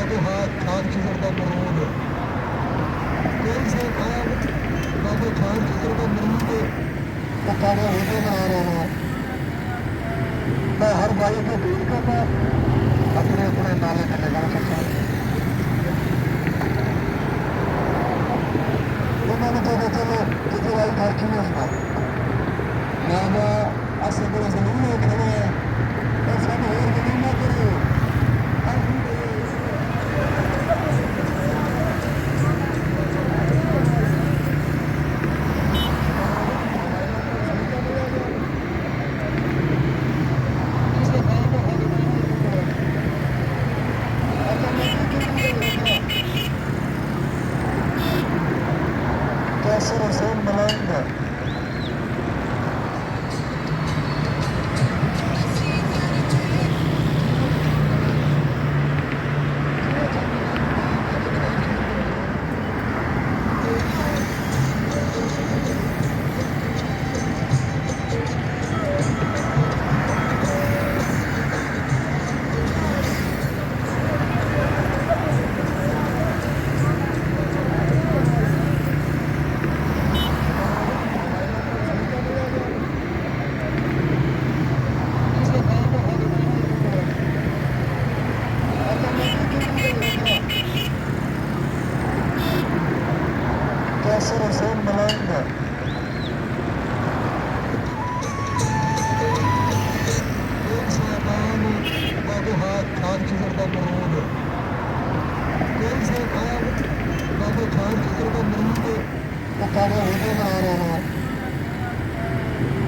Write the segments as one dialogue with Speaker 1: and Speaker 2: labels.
Speaker 1: बाबू खान खिजर का मरूद कोई से खान बाबू खान खिजर का मरूद पकाने होते ना आ रहा है। मैं हर भाई को अपील करना अपने अपने नाले का लगा सकता उन्होंने तो चलो किसी भाई घर की नहीं उसका ना असली को जमीन में खड़े हैं और सब और जमीन में करो कैसे रसूल मलाएंगे कैसे रसूल मलाएंगे बाबू खान खिजर का मरूद कोई से खान बाबू खान खिजर का मरूद पकाने होते ना आ रहा है।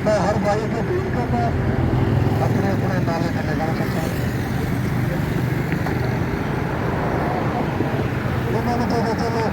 Speaker 1: मैं हर भाई को अपील करना अपने अपने नाले का लगा सकता उन्होंने तो चलो